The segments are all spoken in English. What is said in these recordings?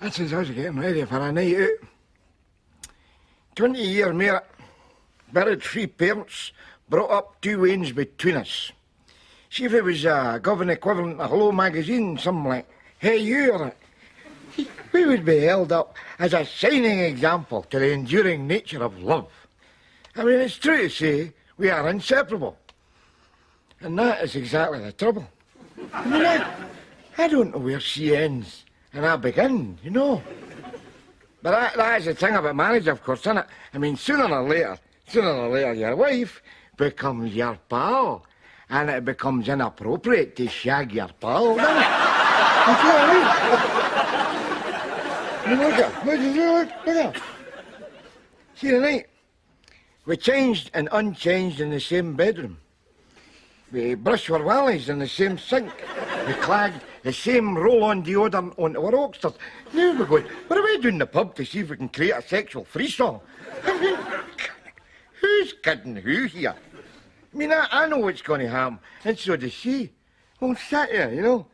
This is us getting ready for a night out. 20 years married, buried 3 parents, brought up 2 wains between us. See if it was a government equivalent of Hello magazine, something like Hey You or it. We would be held up as a shining example to the enduring nature of love. I mean, it's true to say we are inseparable. And that is exactly the trouble. I mean, I don't know where she ends and I begin, you know. But that's the thing about marriage, of course, isn't it? I mean, sooner or later, your wife becomes your pal. And it becomes inappropriate to shag your pal, doesn't it? You see what I mean? Look at her. See, tonight, we changed and unchanged in the same bedroom. We brushed our wellies in the same sink. We clagged the same roll-on deodorant onto our Oxters. Now we're going, what are we doing in the pub to see if we can create a sexual free-song? I mean, who's kidding who here? I mean, I know what's going to happen, and so does she. We'll sit here, you know,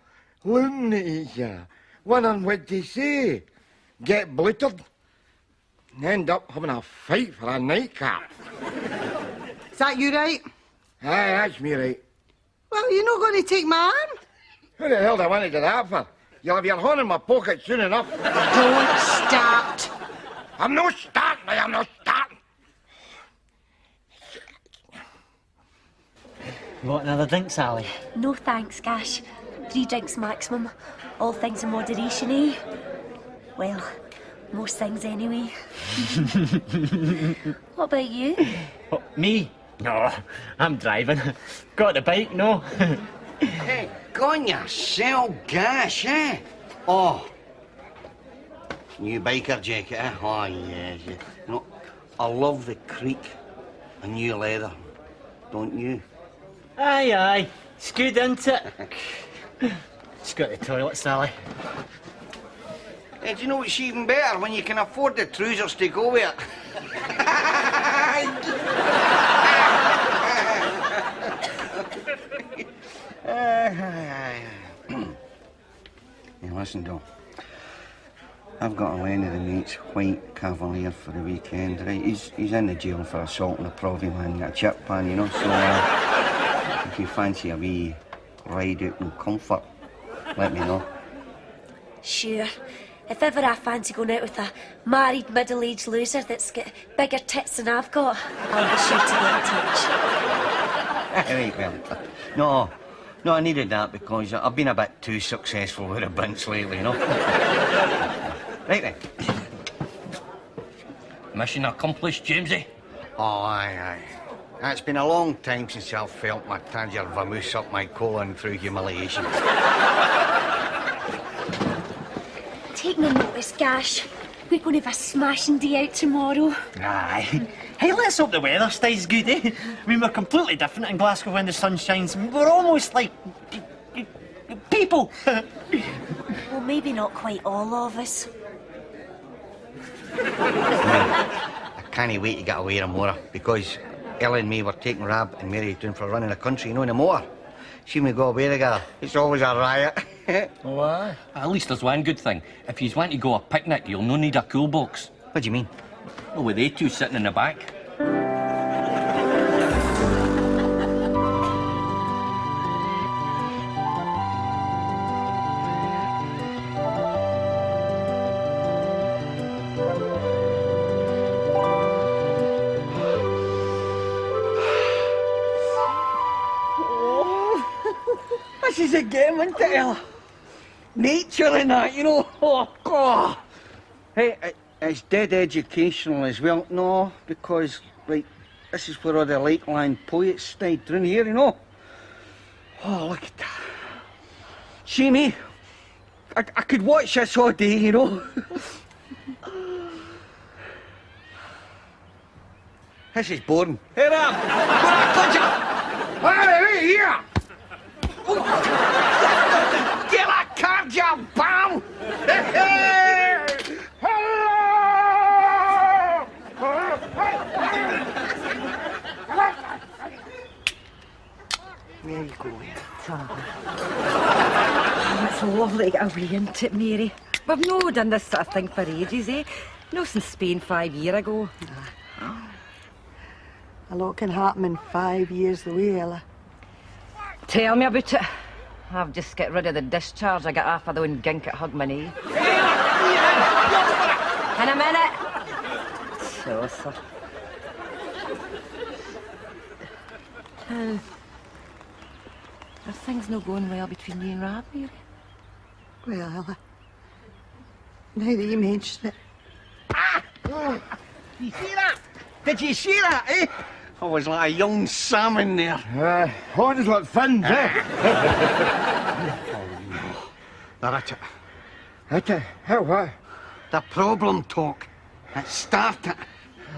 looking at each other, wondering what to say, get bluttered, and end up having a fight for a nightcap. Is that you, right? Aye, that's me, right. Well, you're not going to take my arm? Who the hell do I want to do that for? You'll have your hand in my pocket soon enough. Don't start. I'm not starting, I'm not starting. You want another drink, Sally? No thanks, Gash. 3 drinks maximum. All things in moderation, eh? Well, most things anyway. What about you? Oh, me? No, I'm driving. Got the bike, no. Hey, go on yourself, Gash, eh? Oh. New biker jacket, eh? Oh, yes. You know, I love the creak and new leather. Don't you? Aye. It's good, isn't it? Just got to the toilet, Sally. Hey, do you know what's even better? When you can afford the trousers to go with it. Hey, listen, Dom. I've got a lend of the mate's white Cavalier for the weekend, right? He's in the jail for assault on a provy man, got a chip pan, you know, so if you fancy a wee ride out in comfort, let me know. Sure. If ever I fancy going out with a married middle-aged loser that's got bigger tits than I've got, I'll be sure to get in touch. Right, well, no, I needed that because I've been a bit too successful with the bints lately, you know. Right then. Mission accomplished, Jamesy. Oh, aye. It's been a long time since I've felt my tangier vamoose up my colon through humiliation. Take no notice, Gash. We're going to have a smashing day out tomorrow. Aye. Hey, let's hope the weather stays good, eh? I mean, we're completely different in Glasgow when the sun shines. We're almost like people. Well, maybe not quite all of us. I can't wait to get away tomorrow because Ella and me were taking Rab and Mary down for a run in the country, you know, in the motor. See me go away together. It's always a riot. Oh, aye. At least there's one good thing. If you want to go a picnic, you'll no need a cool box. What do you mean? Well, with they 2 sitting in the back. This is a game, isn't it, Ella? Nature and that, you know. Oh. Hey, it's dead educational as well. No, because, like, this is where all the Lakeland poets stayed down here, you know. Oh, look at that. See me? I could watch this all day, you know. This is boring. Hey, Ram! Hey, here! Get that card, you bum! There you go. It's lovely to get away into it, Mary. We've no done this sort of thing for ages, eh? No since Spain 5 years ago. A lot can happen in 5 years the way, Ella. Tell me about it. I've just got rid of the discharge I got off of the own gink at Hogmanay. In a minute. So, sir. Are things no going well between you and Rab, Mary? Well, Ella, now that you mention it, You see that? Did you see that, eh? I was like a young salmon there. Horns like fins, eh? They're at it. That's it. How, what? The problem talk. It started.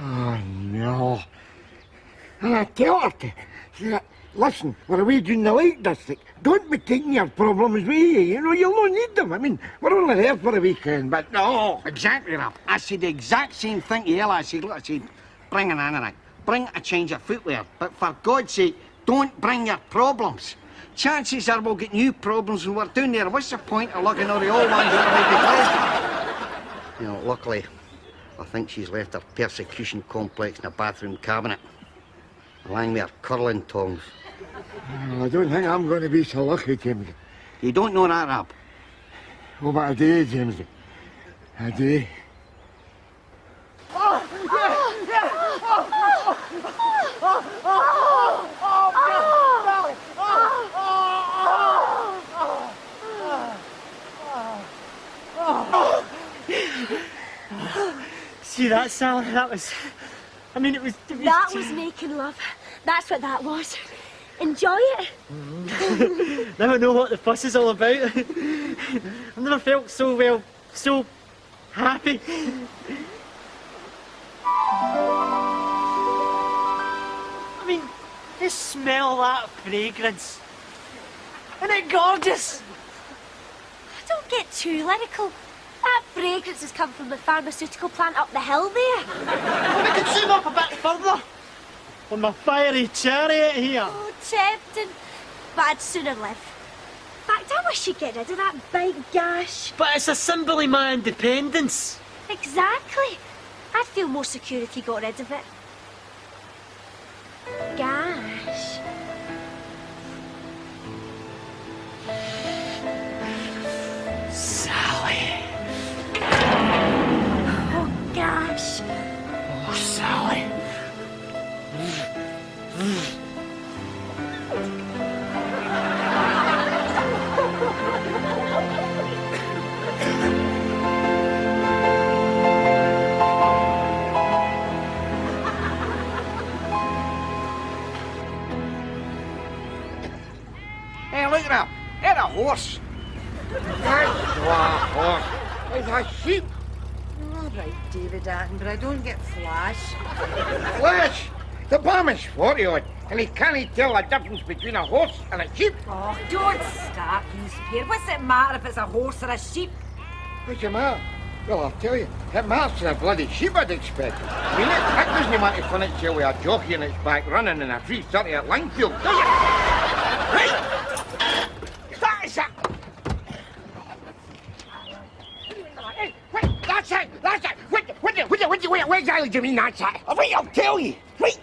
Oh, no. I tell her to. Listen, we're away doing the Lake District. Don't be taking your problems with you. You know, you'll not need them. I mean, we're only there for a weekend, but no. Exactly, Rab. I said the exact same thing to Ella. I said, bring an anorak. Bring a change of footwear. But for God's sake, don't bring your problems. Chances are we'll get new problems when we're down there. What's the point of lugging all the old ones that might be You know, luckily, I think she's left her persecution complex in a bathroom cabinet, along with her curling tongs. I don't think I'm going to be so lucky, James. You don't know that, Rab? Oh, but I do, James. I do. See that, Sally? That was... I mean, it was That was making love. That's what that was. Enjoy it. Now I know what the fuss is all about. I've never felt so, well, so happy. I mean, just smell that fragrance. Isn't it gorgeous? Don't get too lyrical. That fragrance has come from the pharmaceutical plant up the hill there. I could zoom up a bit further. On my fiery chariot here. Oh, tempting. But I'd sooner live. In fact, I wish you'd get rid of that big Gash. But it's a symbol of my independence. Exactly. I'd feel more secure if you got rid of it. Gash. Sally. Oh, Gash. Oh, Sally. Hey, look at that. It's a horse. That's not a horse. It's a sheep. All right, David Attenborough, don't get flash. Flash! The bomb is 40 odd, and he can't tell the difference between a horse and a sheep. Oh, don't start, you spare. What's it matter if it's a horse or a sheep? What's the matter? Well, I'll tell you, it matters to a bloody sheep, I'd expect. I mean, it doesn't want to finish till with a jockey in its back running in a 3:30 at Langfield, does it? Right! That is it! Hey, wait, that's it! That's it! What exactly do you mean that's it? Right, I'll tell you. Right,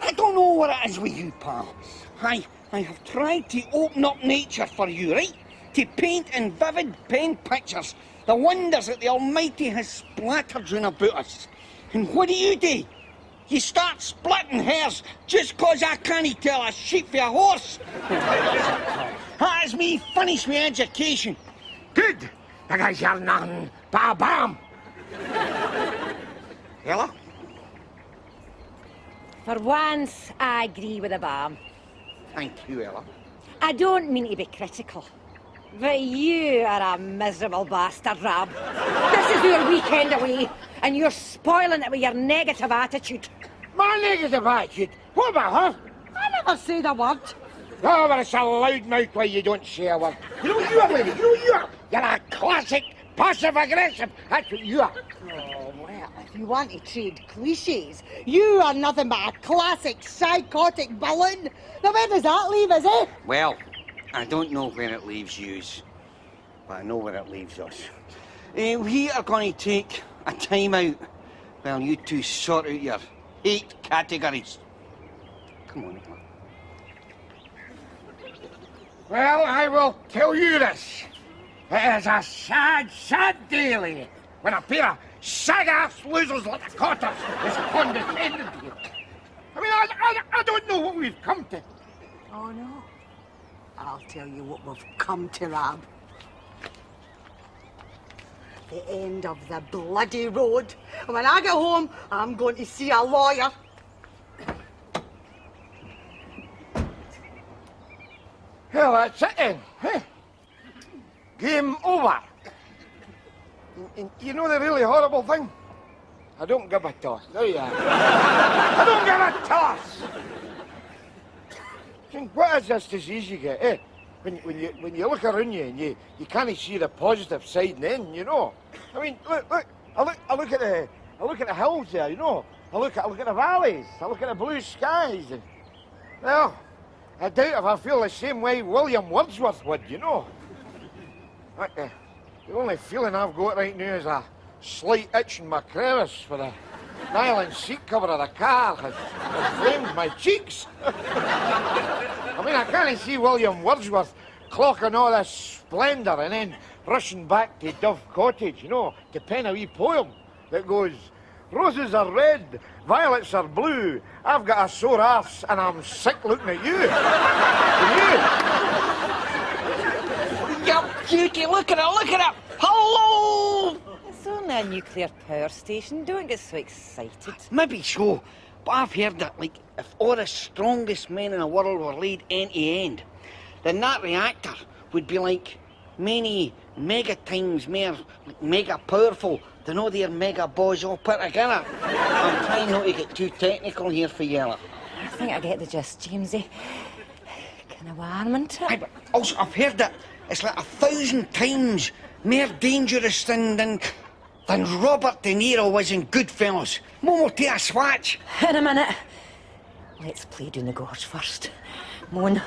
I don't know what it is with you, pal. I have tried to open up nature for you, right? To paint in vivid pen pictures the wonders that the Almighty has splattered round about us. And what do? You start splitting hairs just 'cause I can't tell a sheep from a horse. That is me finished my education. Good, because you're nothing but a bomb. Ella? For once, I agree with the bomb. Thank you, Ella. I don't mean to be critical, but you are a miserable bastard, Rab. This is your weekend away, and you're spoiling it with your negative attitude. My negative attitude? What about her? I never said a word. Oh, but it's a loud mouth way you don't say a word. You know what you are, lady? You know what you are? You're a classic passive-aggressive. That's what you are. oh, well, if you want to trade cliches, you are nothing but a classic psychotic balloon. Now, where does that leave us, eh? Well, I don't know where it leaves yous, but I know where it leaves us. We are going to take a time out while you two sort out your hate categories. Come on, man. Well, I will tell you this. It is a sad, sad day, lady, when a pair of sag-ass losers like the Cotters is condescending to you. I mean, I don't know what we've come to. Oh, no. I'll tell you what we've come to, Rab. The end of the bloody road. And when I get home, I'm going to see a lawyer. Well, that's it then. Huh? Game over. And you know the really horrible thing? I don't give a toss. There you are. I don't give a toss. And what is this disease you get, eh? When you look around you and you can't see the positive side and then, you know. I mean, look. I look at the hills there, you know. I look at the valleys. I look at the blue skies. And, well, I doubt if I feel the same way William Wordsworth would, you know. The only feeling I've got right now is a slight itch in my crevice for the nylon seat cover of the car has flamed my cheeks. I mean, I can't see William Wordsworth clocking all this splendour and then rushing back to Dove Cottage, you know, to pen a wee poem that goes, roses are red, violets are blue, I've got a sore arse and I'm sick looking at you. Yep, cutie, look at it! Hello! It's only a nuclear power station. Don't get so excited. Maybe so, but I've heard that, like, if all the strongest men in the world were laid end to end, then that reactor would be like many mega times more like, mega powerful than all their mega boys all put together. I'm trying not to get too technical here for you. I think I get the gist, Jamesy. Kind of warm, isn't it? Aye, but also, I've heard that it's like 1,000 times more dangerous than Robert De Niro was in Goodfellas. Momo, take a swatch. In a minute. Let's play down the gorge first. Moan.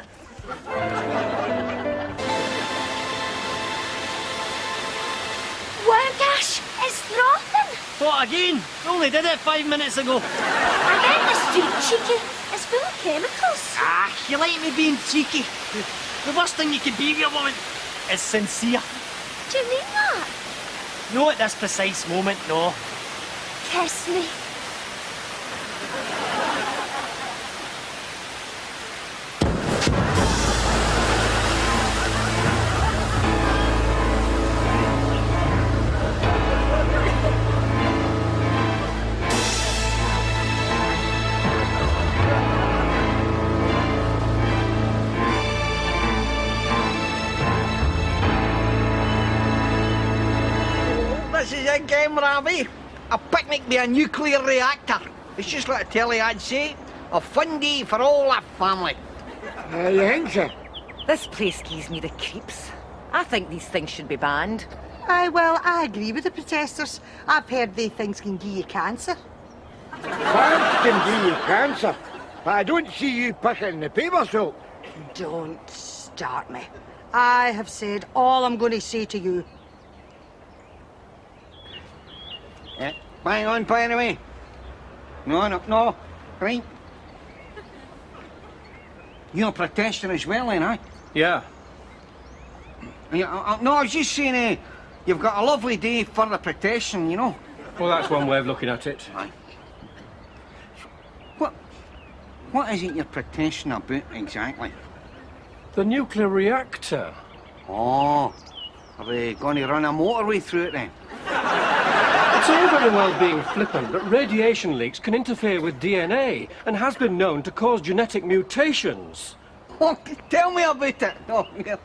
Wow, Gash, it's frothing. What again? Only did it 5 minutes ago. I bet the street cheeky is full of chemicals. Ah, you like me being cheeky. The worst thing you could be with a woman is sincere. Do you mean that? No, at this precise moment, no. Kiss me. This is it, game, Ravi. A picnic by a nuclear reactor. It's just like a telly ad say. A fun day for all the family. You think so? This place gives me the creeps. I think these things should be banned. Aye, well, I agree with the protesters. I've heard they things can give you cancer. Plants can give you cancer, but I don't see you picking the paper soap. Don't start me. I have said all I'm going to say to you. Yeah, bang on, by the way. No. Right. You're protesting as well, then, eh? Yeah. Yeah, no, I was just saying, you've got a lovely day for the protesting, you know. Well, that's one way of looking at it. Aye. What is it you're protesting about exactly? The nuclear reactor. Oh, are they going to run a motorway through it then? It's all very well being flippant, but radiation leaks can interfere with DNA and has been known to cause genetic mutations. Oh, tell me about it. Oh, well,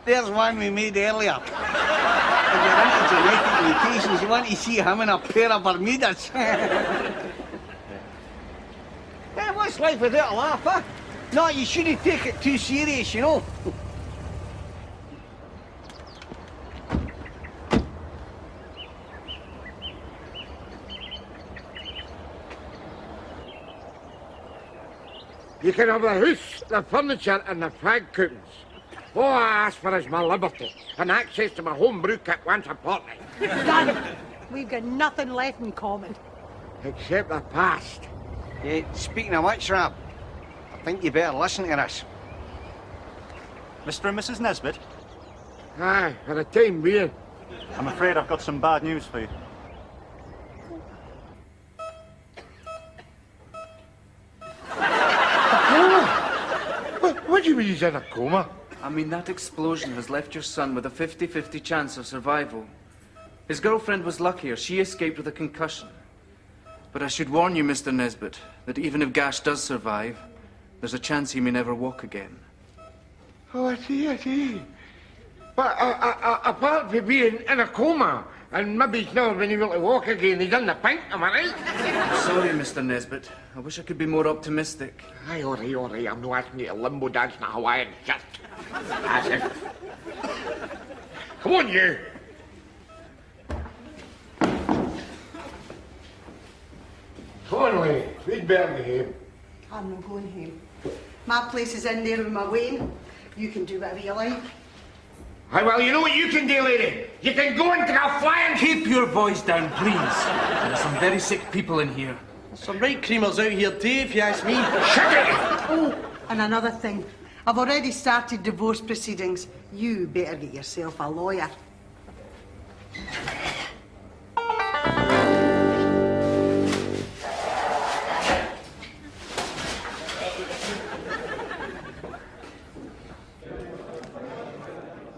there's one we made earlier. If you're into genetic mutations, you want to see him in a pair of Bermudas. Hey, what's life without a laugh, huh? No, you shouldn't take it too serious, you know. You can have the house, the furniture, and the fag coupons. All I ask for is my liberty and access to my home brew kit once a fortnight. Done. We've got nothing left in common. Except the past. Yeah, speaking of which, Rab, I think you better listen to this. Mr. and Mrs. Nesbitt, Aye, for the time being. I'm afraid I've got some bad news for you. What do you mean he's in a coma? I mean, that explosion has left your son with a 50-50 chance of survival. His girlfriend was luckier. She escaped with a concussion. But I should warn you, Mr. Nesbitt, that even if Gash does survive, there's a chance he may never walk again. Oh, I see. But apart from being in a coma, and maybe he's never been able to walk again, he's in the pink, am I right? I'm sorry, Mr. Nesbitt. I wish I could be more optimistic. Aye, all right, I'm not asking you to limbo dance in a Hawaiian shirt. That's it. Come on, you. Come on, lady. We'd better be home. I'm not going home. My place is in there with my Wayne. You can do whatever you like. Aye, well, you know what you can do, lady? You can go and take a flying... Keep your voice down, please. There are some very sick people in here. Some right creamers out here too, if you ask me. Shut it! Oh, and another thing. I've already started divorce proceedings. You better get yourself a lawyer.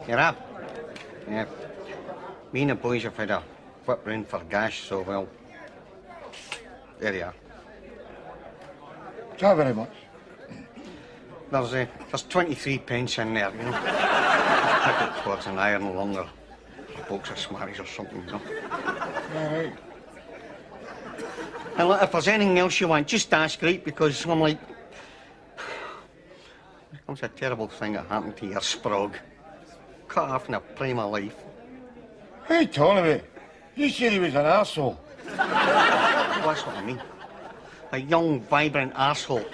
You're up? Yeah. Me and the boys have had a whip round for Gash, so well. There you are. Thank you very much. There's 23 pence in there, you know. Pick it towards an iron lung or a box of Smarties or something, you know. All right. And look, if there's anything else you want, just ask, right? Because I'm like... It's a terrible thing that happened to your sprog. Cut off in the prime of life. Hey, Tony, you said he was an arsehole. Well, that's what I mean. A young, vibrant arsehole.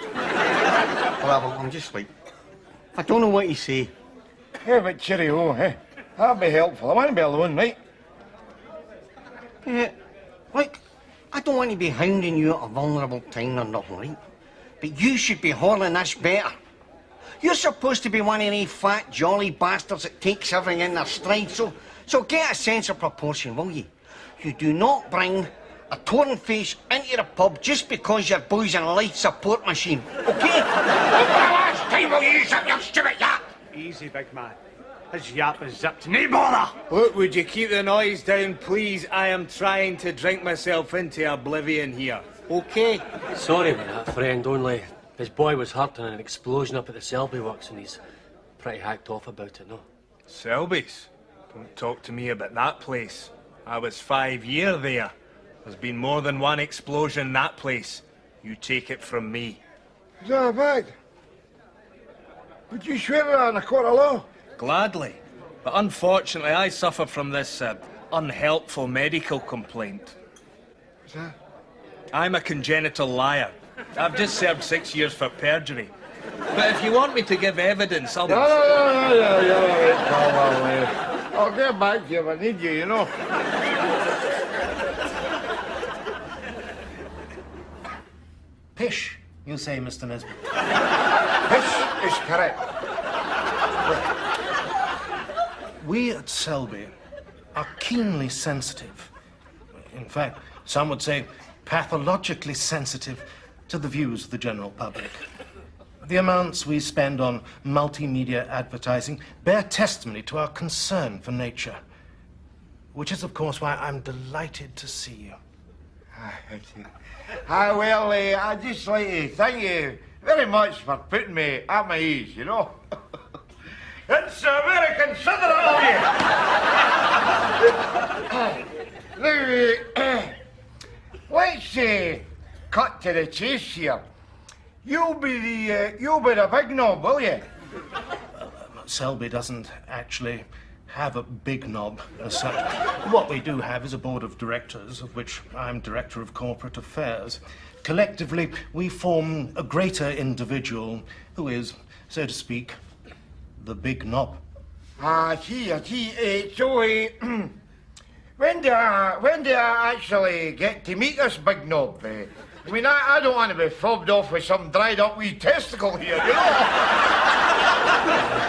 Well, I'm just like... I don't know what to say. Hey, but cheerio, eh? That'd be helpful. I want to be alone, right? Yeah, like, I don't want to be hounding you at a vulnerable time or nothing, right? But you should be hauling this better. You're supposed to be one of these fat, jolly bastards that takes everything in their stride, so get a sense of proportion, will you? You do not bring a torn face into the pub just because your boy's in a life support machine, okay? Last time will you use up your stupid yap? Easy, big man. His yap is zipped. No bother! Look, would you keep the noise down, please? I am trying to drink myself into oblivion here. Okay? Sorry about that, friend, only his boy was hurt in an explosion up at the Selby Works and he's pretty hacked off about it, no? Selby's? Don't talk to me about that place. I was 5 years there. There's been more than one explosion in that place. You take it from me. Is that a fact? Would you swear it in a court of law? Gladly. But unfortunately, I suffer from this unhelpful medical complaint. What's that? I'm a congenital liar. I've just served 6 years for perjury. But if you want me to give evidence, I'll... No, I'll get back to you if I need you, you know. Pish, you say, Mr. Nesbitt. This is correct. We at Selby are keenly sensitive. In fact, some would say pathologically sensitive to the views of the general public. The amounts we spend on multimedia advertising bear testimony to our concern for nature, which is, of course, why I'm delighted to see you. Well, I'd just like to thank you very much for putting me at my ease, you know. It's very considerate of you. Now, let's cut to the chase here. You'll be the big knob, will you? Selby doesn't actually have a big knob as such. What we do have is a board of directors, of which I'm Director of Corporate Affairs. Collectively, we form a greater individual who is, so to speak, the big knob. I see. When do I actually get to meet this big knob? I mean, I don't want to be fobbed off with some dried up wee testicle here, you know?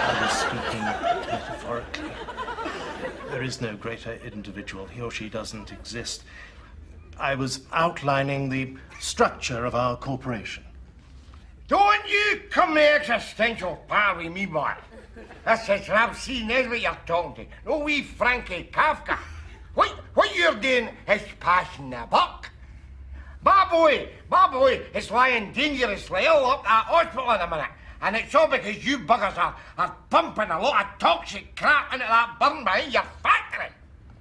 I was speaking metaphorically. There is no greater individual. He or she doesn't exist. I was outlining the structure of our corporation. Don't you come to existential par with me, boy. This is Rab C. Nesbitt you're talking to. No wee Frankie Kafka. What you're doing is passing the buck. My boy is lying dangerously ill up at hospital in a minute. And it's all because you buggers are pumping a lot of toxic crap into that burn behind your factory.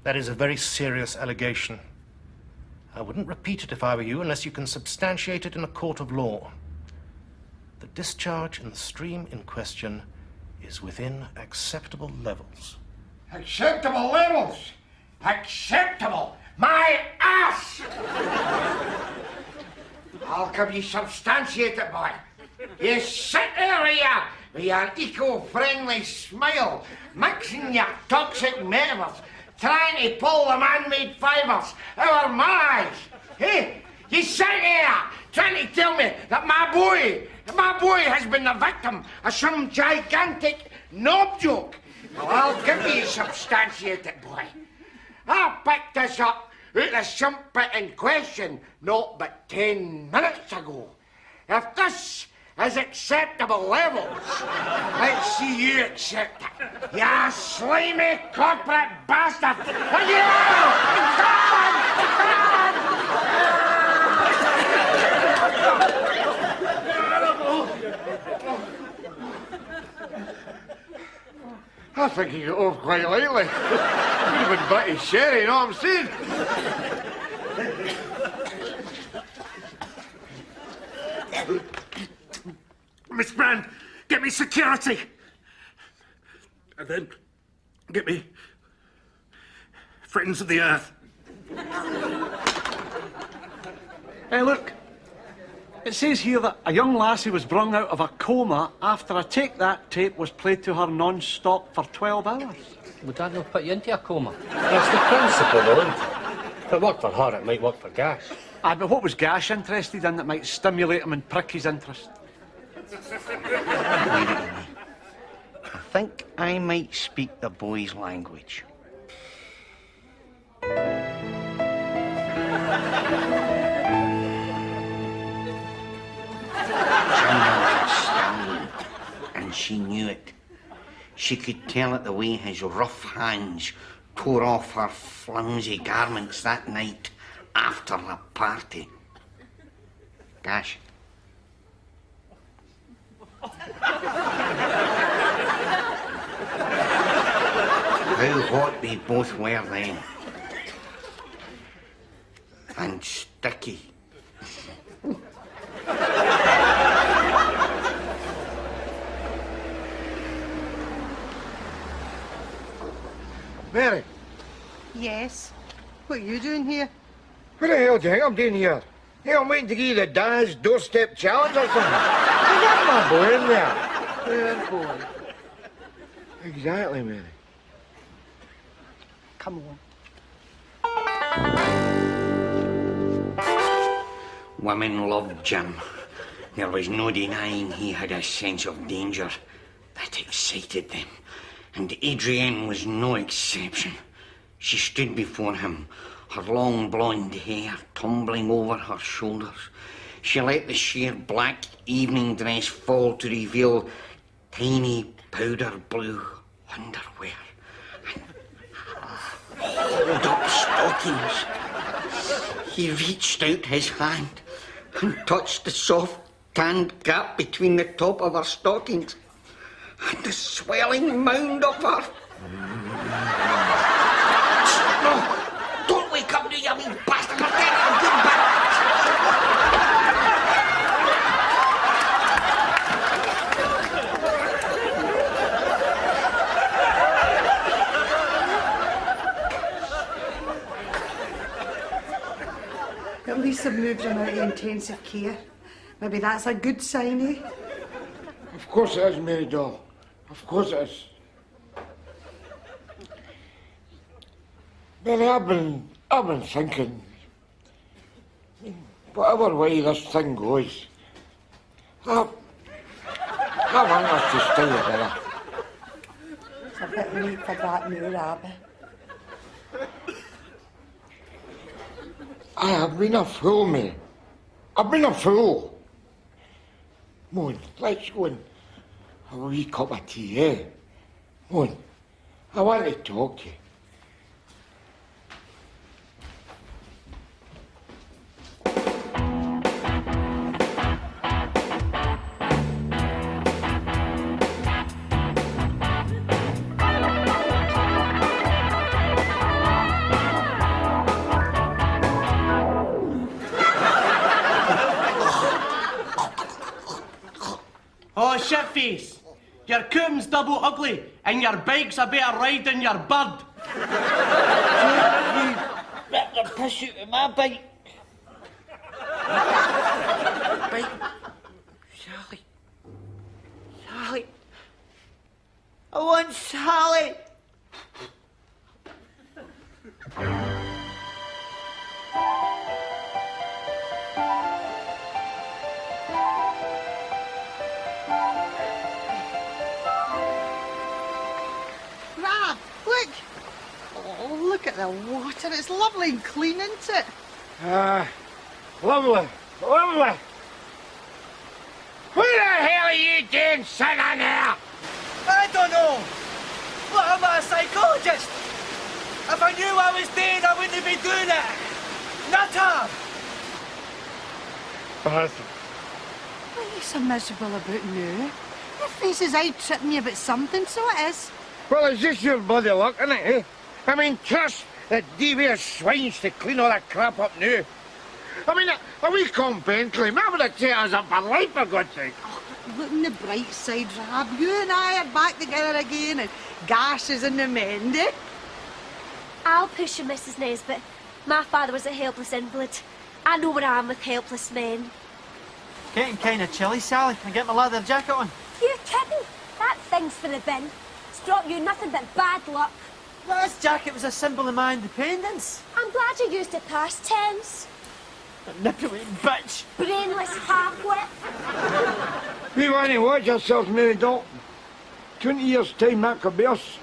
That is a very serious allegation. I wouldn't repeat it if I were you unless you can substantiate it in a court of law. The discharge in the stream in question is within acceptable levels. Acceptable levels? Acceptable? My ass! I'll give you substantiate it, boy. You sit there with your eco-friendly smile, mixing your toxic metaphors, trying to pull the man-made fibres out of my eyes. Hey, you sit there trying to tell me that my boy has been the victim of some gigantic knob joke. Well, I'll give you substantiated, boy. I picked this up out the sump pit in question not but 10 minutes ago. If this is acceptable levels, let's see you accept it. You slimy corporate bastard! And you! I think he got off quite lightly. Could have been British sherry, you know what I'm saying? Miss Brand, get me security. And then get me Friends of the Earth. Hey, look. It says here that a young lassie was brung out of a coma after a Take That tape was played to her non-stop for 12 hours. Would that not put you into a coma? That's the principle, though. If it worked for her, it might work for Gash. Aye, but what was Gash interested in that might stimulate him and prick his interest? I think I might speak the boy's language. And she knew it. She could tell it the way his rough hands tore off her flimsy garments that night after the party. Gash. How hot they both were then. And sticky. Mary. Yes? What are you doing here? What the hell do you think I'm doing here? Hey, I'm waiting to give you the Dad's doorstep challenge or something. You got my boy in there. Poor boy. Exactly, Mary. Come on. Women loved Jim. There was no denying he had a sense of danger that excited them. And Adrienne was no exception. She stood before him, her long blonde hair tumbling over her shoulders. She let the sheer black evening dress fall to reveal tiny powder blue underwear and hold-up stockings. He reached out his hand and touched the soft tanned gap between the top of her stockings and the swelling mound of her. No, don't wake up, you wee bastard! I'll get you back. At least they've moved him out of intensive care. Maybe that's a good sign, eh? Of course it is, Mary Doll. Of course it is. Then I've been thinking, whatever way this thing goes, I want us to stay together. It's a bit late for that now, Rab. I have been a fool, mate. I've been a fool. Moon, let's go and have a wee cup of tea, eh? Moon, I want to talk to you. Oh, shitface! Your coom's double ugly, and your bike's a better ride than your bird. You bit the piss out of my bike. Bike. Sally. Sally. I want Sally. Rab, look. Oh, look at the water. It's lovely and clean, isn't it? Lovely, lovely. What the hell are you doing sitting there? I don't know. Look, I'm not a psychologist. If I knew I was dead, I wouldn't be doing it. Nutter! What are you so miserable about now? Your face is out tripping you about something, so it is. Well, it's just your bloody luck, isn't it, eh? I mean, trust the devious swines to clean all that crap up now. I mean, a wee complaint claim, I would have taken us up for life, for God's sake. Oh, look on the bright side, Rab. You and I are back together again, and Gash is in the mend, eh? I'll push you, Mrs. Nesbitt. My father was a helpless invalid. I know where I am with helpless men. Getting kind of chilly, Sally. I get my leather jacket on. You kidding? That thing's for the bin. It's brought you nothing but bad luck. Well, this jacket was a symbol of my independence. I'm glad you used it past tense. Manipulating bitch. Brainless half-wit. We want to watch ourselves, Mary Dalton. 20 years' time, that could be us.